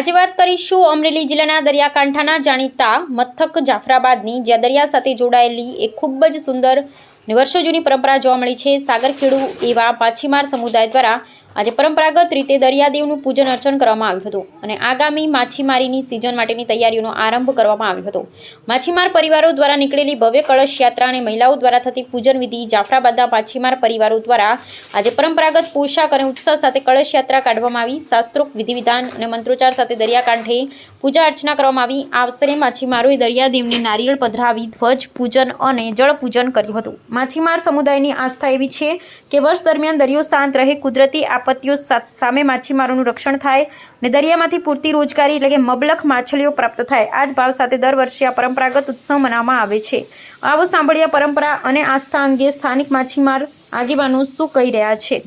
આજે વાત કરીશું અમરેલી જિલ્લાના દરિયાકાંઠાના જાણીતા મથક જાફરાબાદની, જ્યાં દરિયા સાથે જોડાયેલી એક ખૂબ જ સુંદર અને વર્ષો જૂની પરંપરા જોવા મળી છે। સાગરખેડુ એવા માછીમાર સમુદાય દ્વારા આજે પરંપરાગત રીતે દરિયાદેવનું પૂજન અર્ચન કરવામાં આવ્યું હતું અને આગામી માછીમારીની સિઝન માટેની તૈયારીઓનો આરંભ કરવામાં આવ્યો હતો। માછીમાર પરિવારો દ્વારા નીકળેલી ભવ્ય કળશ યાત્રા અને મહિલાઓ દ્વારા થતી પૂજન વિધિ, જાફરાબાદના માછીમાર પરિવારો દ્વારા આજે પરંપરાગત પોશાક અને ઉત્સાહ સાથે કળશ યાત્રા કાઢવામાં આવી। શાસ્ત્રોક્ત વિધિ વિધાન અને મંત્રોચ્ચાર સાથે દરિયાકાંઠે પૂજા અર્ચના કરવામાં આવી। આ અવસરે માછીમારોએ દરિયાદેવને નારિયેળ પધરાવી ધ્વજ પૂજન અને જળ પૂજન કર્યું હતું। માછીમાર સમુદાયની આસ્થા એવી છે કે વર્ષ દરમિયાન દરિયો શાંત રહે, કુદરતી આપત્તિઓ સામે માછીમારોનું રક્ષણ થાય અને દરિયામાંથી પૂરતી રોજગારી એટલે કે મબલખ માછલીઓ પ્રાપ્ત થાય। આ જ ભાવ સાથે દર વર્ષે આ પરંપરાગત ઉત્સવ મનાવવામાં આવે છે। આવો સાંભળીએ પરંપરા અને આસ્થા અંગે સ્થાનિક માછીમાર આગેવાનો શું કહી રહ્યા છે।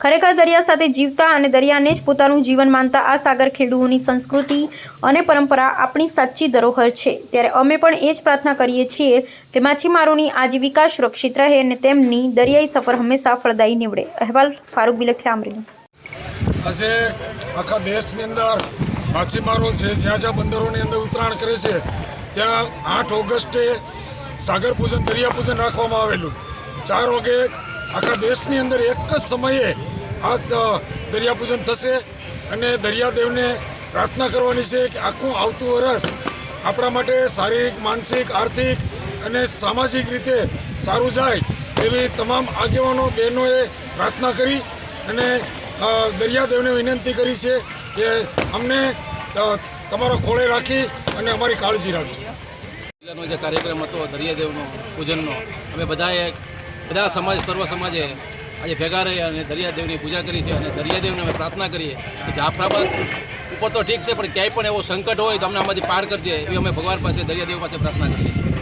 ખરેખર દરિયા સાથે જીવતા અને દરિયાને જ પોતાનું જીવન માનતા આ સાગરખેડુઓની સંસ્કૃતિ અને પરંપરા આપણી સાચી ધરોહર છે। ત્યારે અમે પણ એ જ પ્રાર્થના કરીએ છીએ કે માછીમારોની આજીવિકા સુરક્ષિત રહે અને તેમની દરિયાઈ સફર હંમેશા ફળદાયી નીવડે। અહેવાલ ફારૂક બિલખરા, અમરેલી। આજે આખા દેશની અંદર માછીમારો છે, જ્યાં જ્યાં બંદરોની અંદર ઉતરાણ કરે છે ત્યાં 8 ઓગસ્ટે સાગર પૂજન, દરિયા પૂજન રાખવામાં આવેલું। 4 વાગે આખા દેશની અંદર એક જ સમયે આ દરિયા પૂજન થશે અને દરિયાદેવને પ્રાર્થના કરવાની છે કે આખું આવતું વર્ષ આપણા માટે શારીરિક, માનસિક, આર્થિક અને સામાજિક રીતે સારું જાય એવી તમામ આગેવાનો બહેનોએ પ્રાર્થના કરી અને દરિયાદેવને વિનંતી કરી છે કે અમને તમારા ખોળે રાખી અને અમારી કાળજી રાખજો। જિલ્લાનો જે કાર્યક્રમ હતો દરિયાદેવનો પૂજનનો, અમે બધા સમાજ, સર્વ સમાજે આજે ભેગા રહી અને દરિયાદેવની પૂજા કરી છે અને દરિયાદેવને અમે પ્રાર્થના કરીએ કે જાફરાબાદ ઉપર તો ઠીક છે, પણ ક્યાંય પણ એવો સંકટ હોય તો અમને આમાંથી પાર કરજે એવી અમે ભગવાન પાસે, દરિયાદેવ પાસે પ્રાર્થના કરીએ છીએ।